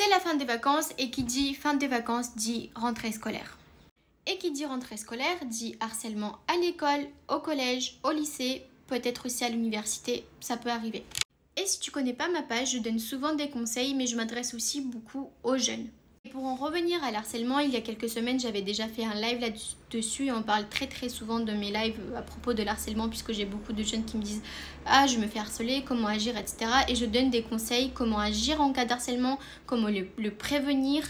C'est la fin des vacances et qui dit fin des vacances dit rentrée scolaire. Et qui dit rentrée scolaire dit harcèlement à l'école, au collège, au lycée, peut-être aussi à l'université, ça peut arriver. Et si tu connais pas ma page, je donne souvent des conseils, mais je m'adresse aussi beaucoup aux jeunes. Et pour en revenir à l'harcèlement, il y a quelques semaines, j'avais déjà fait un live là-dessus et on parle très souvent de mes lives à propos de l'harcèlement puisque j'ai beaucoup de jeunes qui me disent « Ah, je me fais harceler, comment agir, etc. » Et je donne des conseils, comment agir en cas d'harcèlement, comment le prévenir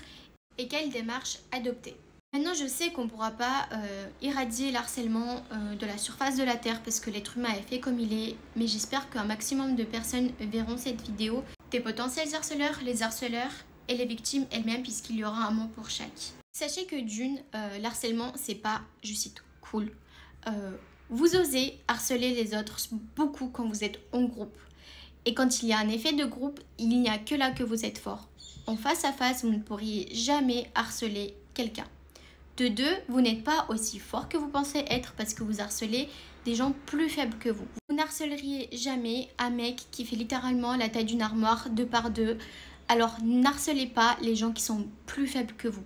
et quelles démarches adopter. Maintenant, je sais qu'on ne pourra pas éradier l'harcèlement de la surface de la Terre parce que l'être humain est fait comme il est, mais j'espère qu'un maximum de personnes verront cette vidéo, des potentiels harceleurs, les harceleurs et les victimes elles-mêmes puisqu'il y aura un mot pour chaque. Sachez que d'une, l'harcèlement c'est pas, je cite, cool. Vous osez harceler les autres beaucoup quand vous êtes en groupe. Et quand il y a un effet de groupe, il n'y a que là que vous êtes fort. En face à face, vous ne pourriez jamais harceler quelqu'un. De deux, vous n'êtes pas aussi fort que vous pensez être parce que vous harcelez des gens plus faibles que vous. Vous n'harceleriez jamais un mec qui fait littéralement la taille d'une armoire 2 par 2. Alors n'harcelez pas les gens qui sont plus faibles que vous.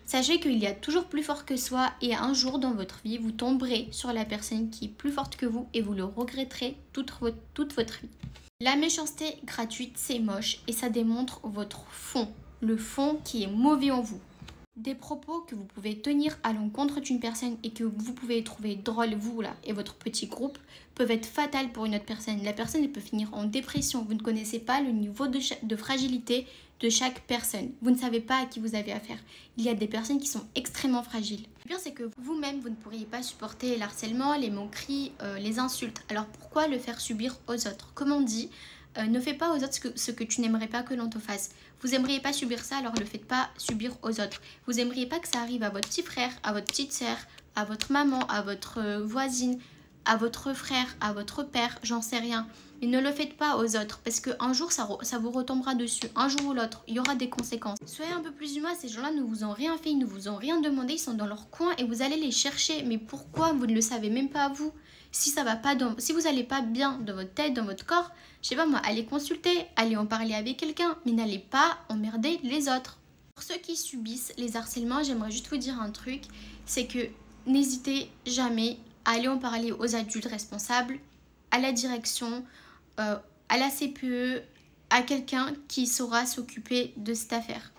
Sachez qu'il y a toujours plus fort que soi et un jour dans votre vie, vous tomberez sur la personne qui est plus forte que vous et vous le regretterez toute votre vie. La méchanceté gratuite, c'est moche et ça démontre votre fond, le fond qui est mauvais en vous. Des propos que vous pouvez tenir à l'encontre d'une personne et que vous pouvez trouver drôle, vous là, et votre petit groupe, peuvent être fatales pour une autre personne. La personne elle peut finir en dépression. Vous ne connaissez pas le niveau de fragilité de chaque personne. Vous ne savez pas à qui vous avez affaire. Il y a des personnes qui sont extrêmement fragiles. Le pire, c'est que vous-même, vous ne pourriez pas supporter l'harcèlement, les moqueries, les insultes. Alors pourquoi le faire subir aux autres? Comme on dit, ne fais pas aux autres ce que tu n'aimerais pas que l'on te fasse. Vous n'aimeriez pas subir ça, alors ne le faites pas subir aux autres. Vous n'aimeriez pas que ça arrive à votre petit frère, à votre petite sœur, à votre maman, à votre voisine, à votre frère, à votre père, j'en sais rien. Mais ne le faites pas aux autres parce qu'un jour ça vous retombera dessus, un jour ou l'autre, il y aura des conséquences. Soyez un peu plus humain, ces gens-là ne vous ont rien fait, ils ne vous ont rien demandé, ils sont dans leur coin et vous allez les chercher. Mais pourquoi vous ne le savez même pas vous? Si ça va pas si vous n'allez pas bien dans votre tête, dans votre corps, je sais pas moi, allez consulter, allez en parler avec quelqu'un, mais n'allez pas emmerder les autres. Pour ceux qui subissent les harcèlements, j'aimerais juste vous dire un truc, c'est que n'hésitez jamais à aller en parler aux adultes responsables, à la direction, à la CPE, à quelqu'un qui saura s'occuper de cette affaire.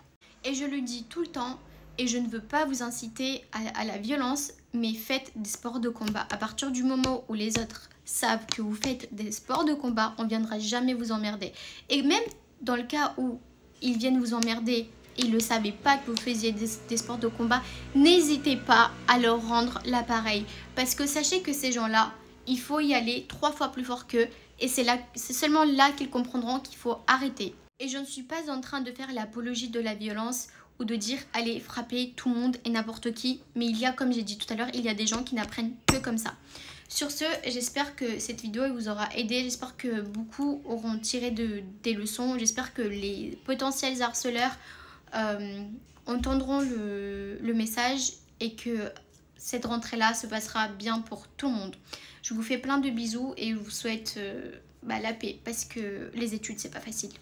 Et je le dis tout le temps, et je ne veux pas vous inciter à la violence, mais faites des sports de combat. À partir du moment où les autres savent que vous faites des sports de combat, on ne viendra jamais vous emmerder. Et même dans le cas où ils viennent vous emmerder, ils ne savaient pas que vous faisiez des sports de combat, n'hésitez pas à leur rendre l'appareil. Parce que sachez que ces gens-là, il faut y aller 3 fois plus fort qu'eux. Et c'est seulement là qu'ils comprendront qu'il faut arrêter. Et je ne suis pas en train de faire l'apologie de la violence ou de dire allez frapper tout le monde et n'importe qui. Mais il y a, comme j'ai dit tout à l'heure, il y a des gens qui n'apprennent que comme ça. Sur ce, j'espère que cette vidéo vous aura aidé. J'espère que beaucoup auront tiré des leçons. J'espère que les potentiels harceleurs entendront le message et que cette rentrée-là se passera bien pour tout le monde. Je vous fais plein de bisous et je vous souhaite la paix parce que les études, c'est pas facile.